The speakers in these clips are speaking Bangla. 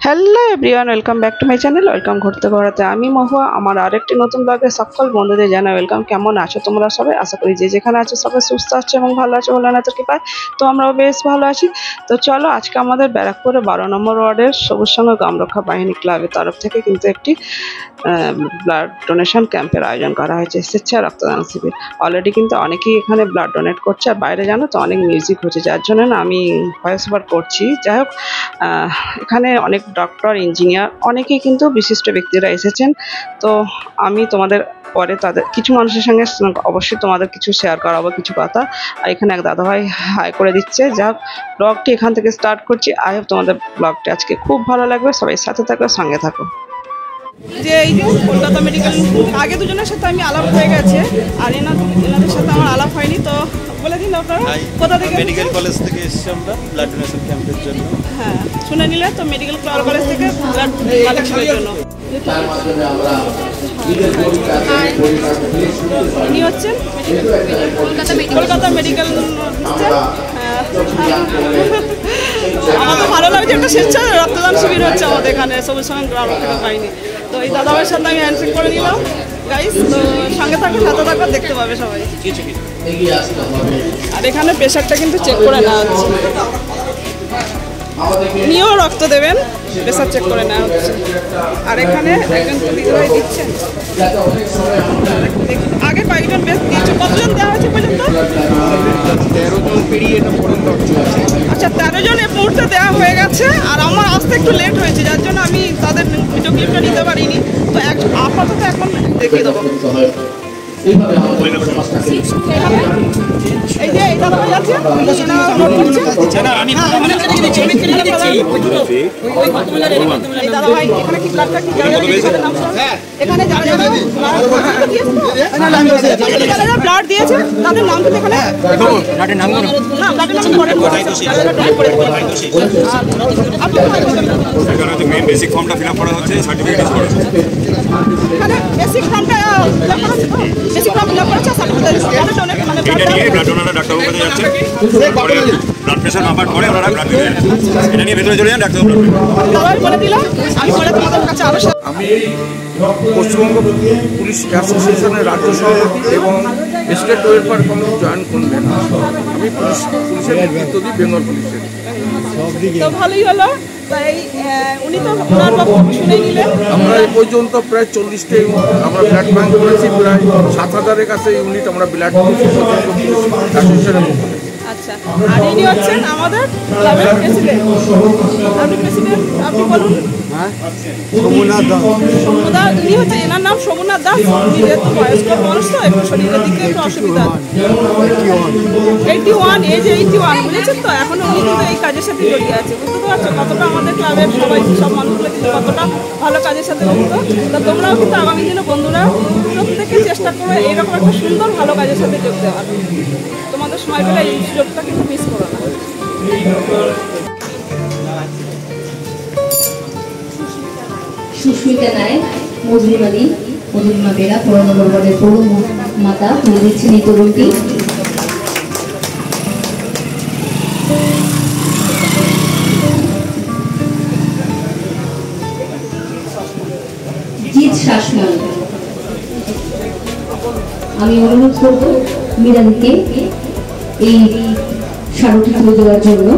Hello everyone, welcome back to my channel. Welcome ঘুরতে ঘোরাতে। আমি মহুয়া। আমার আরেকটি নতুন ব্লগে সকল বন্ধুদের জানাই ওয়েলকাম। কেমন আছো তোমরা সবাই? আশা করি যে যেখানে আছো সবাই সুস্থ আছো এবং ভালো আছো ভোলানাথের কৃপায়। তো আমরাও বেশ ভালো আছি। তো চলো, আজকে আমাদের ব্যারাকপুরে 12 নম্বর ওয়ার্ডের সবুজ সংঘ গ্রামরক্ষা বাহিনী ক্লাবের তরফ থেকে কিন্তু একটি ব্লাড ডোনেশন ক্যাম্পের আয়োজন করা হয়েছে, স্বেচ্ছা রক্তদান শিবির। অলরেডি কিন্তু অনেকেই এখানে ব্লাড ডোনেট করছে, আর বাইরে জানো তো অনেক মিউজিক হচ্ছে, যার জন্য না আমি ভয়েস ওভার করছি। যাই হোক, এখানে অনেক ডক্টর, ইঞ্জিনিয়ার, অনেকেই কিন্তু বিশিষ্ট ব্যক্তিরা এসেছেন। তো আমি তোমাদের পরে তাদের কিছু মানুষের সঙ্গে অবশ্যই তোমাদের কিছু শেয়ার করাবো কিছু কথা। আর এখানে এক দাদাভাই হাই করে দিচ্ছে। যা হোক, ব্লগটি এখান থেকে স্টার্ট করছি। আই হোপ তোমাদের ব্লগটি আজকে খুব ভালো লাগবে। সবাই সাথে থাকো, সঙ্গে থাকো। যে এই যে কলকাতা মেডিকেল, আগে দুজনের সাথে আমি আলাপ হয়ে গেছে, আর এনাদের সাথে আমার আলাপ হয়নি। তো বলে দিন আপনারা কোথা থেকে? মেডিকেল কলেজ থেকে এসেছি আমরা ব্লাড ডোনেশন ক্যাম্পের জন্য। হ্যাঁ, শুনে নিলে তো মেডিকেল কলেজ থেকে ব্লাড কালেকশনের জন্য। উনি হচ্ছেন কলকাতা মেডিকেল। আমার তো ভালো লাগছে, একটা স্বেচ্ছা রক্তদান শিবির হচ্ছে আমাদের এখানে সবুজ সংঘ গ্রামরক্ষা বাহিনী। তো এই দাদাভাইয়ের সাথে আমি হ্যান্ডশেক করে নিলাম গাইস। তো সঙ্গে থাকো, সাথে থাকো, দেখতে পাবে সবাই। আর এখানে প্রেশারটা কিন্তু চেক করে নেওয়া হচ্ছে, নিয়েও রক্ত দেবেন, প্রেশার চেক করে নেওয়া হচ্ছে। আর এখানে একজন দিদিভাই দিচ্ছেন। আগে কয়েকজন বেশ দিয়েছে, কতজন দেওয়া হয়েছে পর্যন্ত? 13 জন পেরিয়ে এটা পর্যন্ত আছে। আচ্ছা, 13 জন এই মুহূর্তে দেওয়া হয়ে গেছে। আর আমার আসতে একটু লেট হয়েছে, যার জন্য আমি তাদের ভিডিও ক্লিপটা নিতে পারিনি। তো আপাতত এখন দেখিয়ে দেবো। এই যে এই দাদাভাই আছে, এই দাদাভাই এখানে কি ব্লাডটা কি এখানে যারা ব্লাড দিয়েছে তাদের নাম তো এখানে না, ব্লাডের নাম পরে মেইন বেসিক ফর্মটা ফিল আপ করা হচ্ছে, সার্টিফিকেট ইস্যু করা হচ্ছে। এখানে বেসিক ফর্মটা ফিল আপ করা হচ্ছে, বেসিক ফর্ম ফিল আপ করা হচ্ছে, সার্টিফিকেট এটা নিয়ে ব্লাড ডোনাররা ডাক্তারবাবুর কাছে যাচ্ছে, ব্লাড প্রেশার মাপার পরে ওনারা ব্লাড দিতে যাচ্ছে। এটা নিয়ে ভেতরে চলে যান, ডাক্তারবাবু বলে দিলাম। আমি পরে তোমাদের কাছে আরো আমি পশ্চিমবঙ্গ পুলিশ অ্যাসোসিয়েশনের রাজ্য সভাপতি এবং state welfare committee joint convenor. আমি পুলিশের নেতৃত্ব দিই, বেঙ্গল পুলিশের। তো ভালোই হলো। তাই উনি তো ওনার বক্তব্য শুনে নিলেন। আমরা এই পর্যন্ত প্রায় 40টা আমরা ব্লাড ব্যাঙ্ক করেছি, প্রায় 7,000-এর কাছে ইউনিট আমরা ব্লাড অ্যাসোসিয়েশনের পক্ষ থেকে। আচ্ছা, আর ইনি হচ্ছেন আমাদের ক্লাবের প্রেসিডেন্ট। আপনি প্রেসিডেন্ট, আপনি বলুন। সোমনাথ দাস। সোমনাথ, ইনি হচ্ছে, এনার নাম সোমনাথ দাস। উনি যেহেতু বয়স্ক মানুষ, তো একটু শরীরের দিকে একটু অসুবিধা। 81, এজ 81, বুঝেছেন তো? এখনো উনি কিন্তু এই কাজের সাথে জড়িয়ে আছে। বুঝতে তো পারছো কতটা আমাদের ক্লাবের সবাই, সব মানুষগুলো কিন্তু কতটা ভালো কাজের সাথে যুক্ত। তা তোমরাও কিন্তু আগামী দিনে বন্ধুরা প্রত্যেকে চেষ্টা করবে এরকম একটা সুন্দর ভালো কাজের সাথে যোগ দেওয়ার। তোমাদের সময় পেলে এই সুযোগটা কিন্তু মিস করো না। সুস্মিতা নায়ক, মধুরিমালি, মধুরিমা বেরা, 14 নম্বর ওয়ার্ডের পৌর মাতা, তুলে দিচ্ছেন এই তরুণটি। জিৎ শাসমল। আমি অনুরোধ করব মীরাদিকে এই স্মারকটি তুলে দেওয়ার জন্য।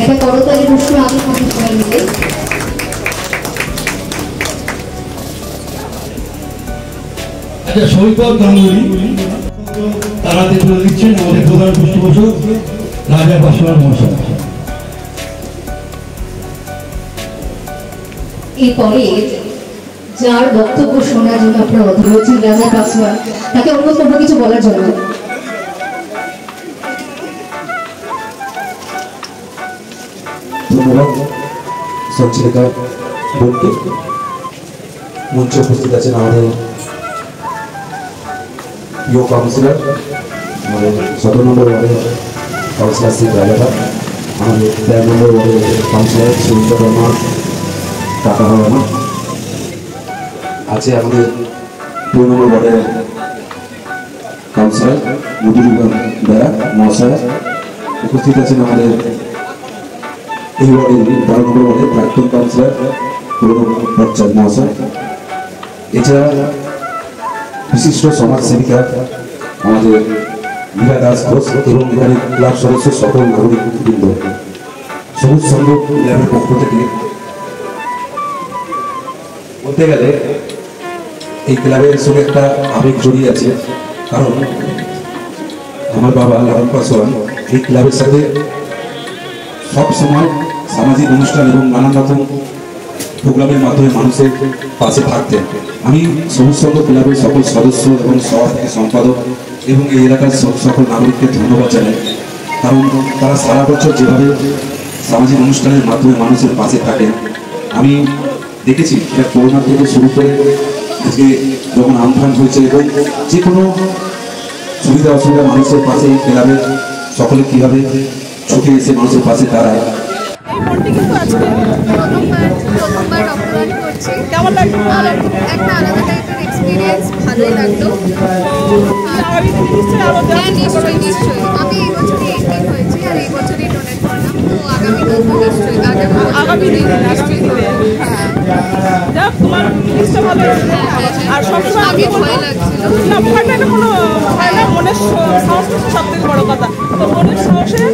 একটা করতালি প্রশ্ন আগে থাকে সবাই মিলে। একটা সৈকত গাঙ্গুলি তারাতে তুলে দিচ্ছেন আমাদের প্রধান পৃষ্ঠপোষক রাজা পাসওয়ান মহাশয়। এরপরে যার বক্তব্য শোনার জন্য আপনারা অধীর হচ্ছেন, রাজা পাসওয়ান, তাকে অনুরোধ করবো কিছু বলার জন্য। ধন্যবাদ সঞ্চালিকা বোনকে। মঞ্চে উপস্থিত আছেন আমাদের প্রিয় কাউন্সিলর, আমাদের 17 নম্বর ওয়ার্ডের কাউন্সিলর শ্রী রাজাদা, আমাদের 13 নম্বর ওয়ার্ডের কাউন্সিলর সুনীতা বর্মা, টাকা হওয়ানো আছে, আমাদের 2 নম্বর ওয়ার্ডের কাউন্সিলর মধুরিমা বেরা মহাশয়, উপস্থিত আছেন আমাদের এই ওয়ার্ডের 12 নম্বর ওয়ার্ডের প্রাক্তন কাউন্সিলর প্রণব ভট্টাচার্য মহাশয়। এছাড়া বিশিষ্ট সমাজসেবিকা আমাদের মীরা দাস ঘোষ এবং এখানে ক্লাব সদস্য সকল নাগরিকবৃন্দ, সবুজ সংঘ ক্লাবের পক্ষ থেকে বলতে গেলে এই ক্লাবের সঙ্গে একটা আবেগ জড়িয়ে আছে। কারণ আমার বাবা লালন পাসওয়ান এই ক্লাবের সাথে সব সময় সামাজিক অনুষ্ঠান এবং নানান রকম প্রোগ্রামের মাধ্যমে মানুষের পাশে থাকতেন। আমি সবুজ সংঘ ক্লাবের সকল সদস্য এবং সভাপতি সম্পাদক এবং এই এলাকার সকল নাগরিককে ধন্যবাদ জানাই। কারণ তারা সারা বছর যেভাবে সামাজিক অনুষ্ঠানের মাধ্যমে মানুষের পাশে থাকেন, আমি দেখেছি এটা করোনা থেকে শুরু করে আজকে যখন আমফান হয়েছে এবং যে কোনো সুবিধা অসুবিধা মানুষের পাশে এই ক্লাবের সকলে কীভাবে ছুটে এসে মানুষের পাশে দাঁড়ায়। প্রথমবার রক্তদান করছি, কেমন লাগলো? একটা আলাদা টাইপের এক্সপিরিয়েন্স, ভালোই লাগলো। হ্যাঁ নিশ্চয়ই নিশ্চয়ই, আমি এই বছরই 18 হয়েছি আর এই বছরই ডোনেট করলাম, তো আগামীকাল তো নিশ্চয়ই আগামী দিন নিশ্চয়ই তোমার জিনিসটা ভালো আর সবসময় আগে ভয় লাগছিল না, ভয়টা এটা কোনো ভয় না, মনের সাহস হচ্ছে সব থেকে বড় কথা। তো মনের সাহসে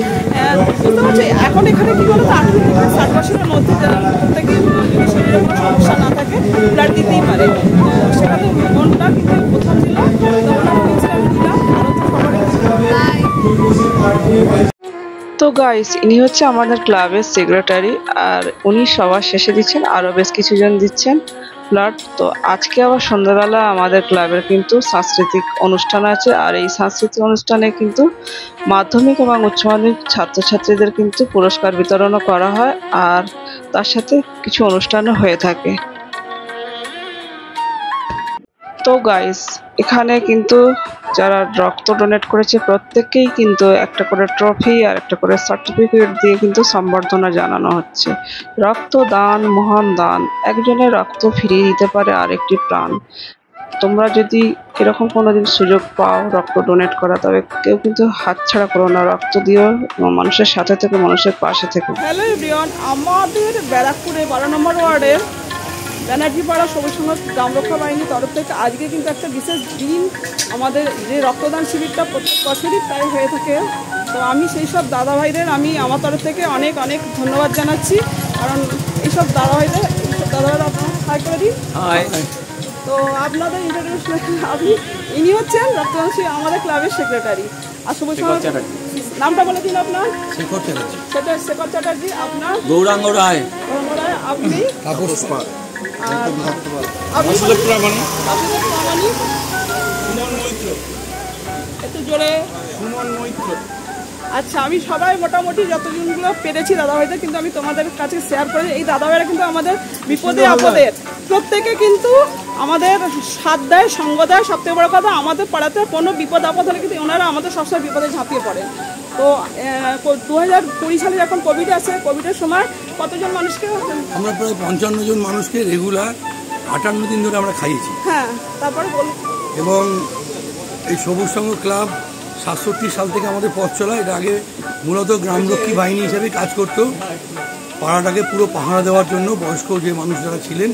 বুঝতে পারছি এখন এখানে কি বলো তো 18 থেকে 60 বছরের মধ্যে প্রত্যেকে যদি শরীরে কোনো সমস্যা না থাকে ব্লাড দিতেই পারে। তো সেখানে মনটা কিন্তু প্রথম ছিল, তখন আমি ইনস্টাগ্রামে দিলাম আরও তো সবার। তো গাইস, ইনি হচ্ছে আমাদের ক্লাবের সেক্রেটারি আর উনি সবার শেষে দিচ্ছেন, আরও বেশ কিছুজন দিচ্ছেন ব্লাড। তো আজকে আবার সন্ধ্যাবেলা আমাদের ক্লাবের কিন্তু সাংস্কৃতিক অনুষ্ঠান আছে, আর এই সাংস্কৃতিক অনুষ্ঠানে কিন্তু মাধ্যমিক এবং উচ্চ মাধ্যমিক ছাত্রছাত্রীদের কিন্তু পুরস্কার বিতরণও করা হয়, আর তার সাথে কিছু অনুষ্ঠানও হয়ে থাকে। তো গাইস, এখানে কিন্তু যারা রক্ত ডোনেট করেছে প্রত্যেককেই কিন্তু একটা করে ট্রফি আর একটা করে সার্টিফিকেট দিয়ে কিন্তু সম্বর্ধনা জানানো হচ্ছে। রক্তদান মহান দান, একজনের রক্ত ফিরিয়ে দিতে পারে আরেকটি প্রাণ। তোমরা যদি এরকম কোনোদিন সুযোগ পাও রক্ত ডোনেট করা, তবে কেউ কিন্তু হাতছাড়া করো না, রক্ত দিও এবং মানুষের সাথে থেকে মানুষের পাশে থেকে। হ্যালো এভরিওয়ান, আমাদের ব্যারাকপুরে 12 নম্বর ওয়ার্ডের ব্যানার্জিপাড়া সবুজ সংঘ গ্রাম রক্ষা বাহিনীর তরফ থেকে আজকে কিন্তু একটা বিশেষ দিন, আমাদের যে রক্তদান শিবিরটা প্রত্যেক বছরই প্রায় হয়ে থাকে। তো আমি সেই সব দাদাভাইদের আমি আমার তরফ থেকে অনেক অনেক ধন্যবাদ জানাচ্ছি, কারণ এইসব দাদাভাইরা আপনারা হাই করে দিন। তো আপনাদের ইন্ট্রোডিউশন, আপনি ইনি হচ্ছেন রক্তদান শিবির আমাদের ক্লাবের সেক্রেটারি আর সবুজ সংঘ। নামটা বলে দিন আপনার। শেখর চ্যাটার্জি। আপনার? গৌরাঙ্গ রায়। আপনি? একটু জোরে। সুমন মৈত্র। আচ্ছা, আমি সবাই মোটামুটি যতজনগুলো পেরেছি দাদাভাইদের কিন্তু আমি তোমাদের কাছে শেয়ার করি। এই দাদাভাইরা কিন্তু আমাদের বিপদে আপদের প্রত্যেকে কিন্তু আমাদের সাথ দেয়, সঙ্গ দেয়। সবথেকে বড় কথা, আমাদের পাড়াতে কোনো বিপদ আপদ হলে কিন্তু ওনারা আমাদের সবসময় বিপদে ঝাঁপিয়ে পড়েন। তো 2020 সালে যখন কোভিড আসে, কোভিডের সময় কতজন মানুষকে? আমরা প্রায় 55 জন মানুষকে রেগুলার 58 দিন ধরে আমরা খাইয়েছি। হ্যাঁ, তারপরে বলুন। এবং এই সবুজ সংঘ ক্লাব 67 সাল থেকে আমাদের পথ চলা। এটা আগে মূলত গ্রামরক্ষী বাহিনী হিসেবে কাজ করত, পাড়াটাকে পুরো পাহারা দেওয়ার জন্য। বয়স্ক যে মানুষ যারা ছিলেন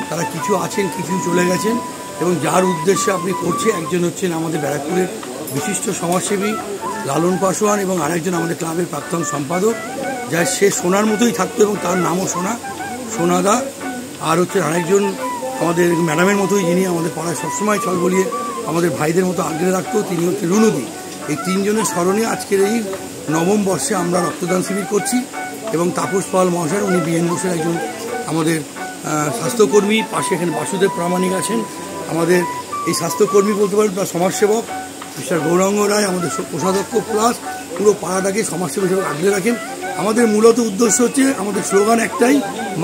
তারা কিছু আছেন, কিছু চলে গেছেন, এবং যার উদ্দেশ্যে আপনি করছে একজন হচ্ছেন আমাদের ব্যারাকপুরের বিশিষ্ট সমাজসেবী লালন পাসওয়ান, এবং আরেকজন আমাদের ক্লাবের প্রাক্তন সম্পাদক, যা সে সোনার মতোই থাকতো এবং তার নামও সোনাদা। আর হচ্ছে আরেকজন আমাদের ম্যাডামের মতোই, যিনি আমাদের পাড়ায় সবসময় চল বলিয়ে আমাদের ভাইদের মতো আগলে রাখতো, তিনি হচ্ছে রুনুদি। এই তিনজনের স্মরণে আজকের এই নবম বর্ষে আমরা রক্তদান শিবির করছি। এবং তাপস পাল মহাশয়, উনি বিএন বোসের একজন আমাদের স্বাস্থ্যকর্মী। পাশে এখানে বাসুদেব প্রামাণিক আছেন, আমাদের এই স্বাস্থ্যকর্মী বলতে পারেন বা সমাজসেবক। মিস্টার গৌরাঙ্গ রায় আমাদের কোষাধ্যক্ষ, প্লাস পুরো পাড়াটাকে সমাজসেবী হিসেবে আগলে রাখেন। আমাদের মূলত উদ্দেশ্য হচ্ছে, আমাদের স্লোগান একটাই,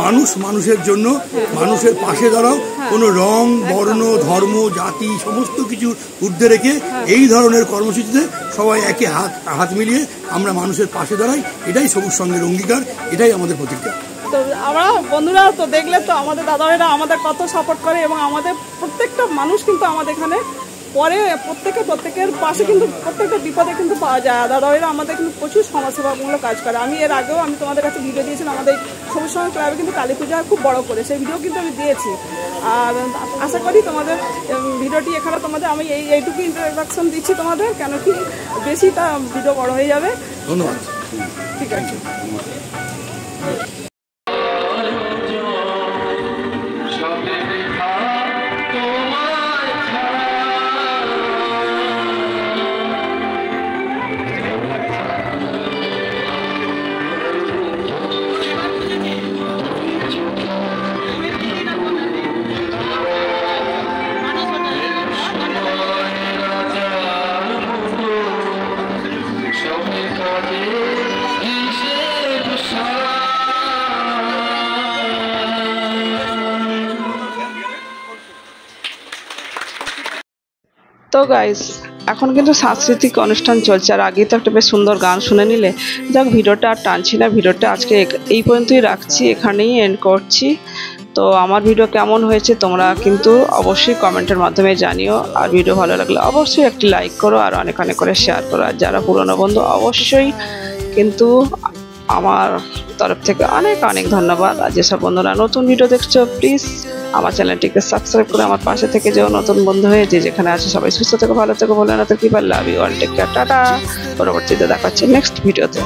মানুষ মানুষের জন্য, মানুষের পাশে দাঁড়াও। কোনো রং, বর্ণ, ধর্ম, জাতি সমস্ত কিছু ঊর্ধ্বে রেখে এই ধরনের কর্মসূচিতে সবাই একে হাত মিলিয়ে আমরা মানুষের পাশে দাঁড়াই। এটাই সবুজ সংঘের অঙ্গীকার, এটাই আমাদের প্রতিজ্ঞা। তো আমরা বন্ধুরা তো দেখলে তো আমাদের দাদাভাইরা আমাদের কত সাপোর্ট করে, এবং আমাদের প্রত্যেকটা মানুষ কিন্তু আমাদের এখানে পরে প্রত্যেকের পাশে কিন্তু প্রত্যেকটা বিপদে কিন্তু পাওয়া যায়। দাদারা আমাদের কিন্তু প্রচুর সমাজসেবামূলক কাজ করে। আমি এর আগেও তোমাদের কাছে ভিডিও দিয়েছিলাম, আমাদের সবুজ সঙ্গ ক্লাবে কিন্তু কালী পূজা খুব বড় করে, সেই ভিডিও কিন্তু আমি দিয়েছি। আর আশা করি তোমাদের ভিডিওটি এখানে তোমাদের আমি এইটুকু ইন্ট্রোডাকশন দিচ্ছি তোমাদের, কেন কি বেশি তা ভিডিও বড় হয়ে যাবে। ধন্যবাদ। ঠিক আছে। তো গাইস, এখন কিন্তু সাংস্কৃতিক অনুষ্ঠান চলছে, আর আগে তো একটা বেশ সুন্দর গান শুনে নিলে। যাক, ভিডিওটা আর টানছি না, ভিডিওটা আজকে এই পর্যন্তই রাখছি, এখানেই এন্ড করছি। তো আমার ভিডিও কেমন হয়েছে তোমরা কিন্তু অবশ্যই কমেন্টের মাধ্যমে জানিও, আর ভিডিও ভালো লাগলে অবশ্যই একটি লাইক করো আর অনেক অনেক করে শেয়ার করো। আর যারা পুরনো বন্ধু অবশ্যই কিন্তু আমার তরফ থেকে অনেক অনেক ধন্যবাদ। আর যেসব বন্ধুরা নতুন ভিডিও দেখছো প্লিজ আমার চ্যানেলটিকে সাবস্ক্রাইব করে আমার পাশে থেকে যেও নতুন বন্ধু হয়ে। যে যেখানে আছে সবাই সুস্থ থেকো, ভালো থেকো, ভোলেনাথের কৃপায়। Love you all, take care, tata. পরবর্তীতে দেখা হচ্ছে নেক্সট ভিডিওতে।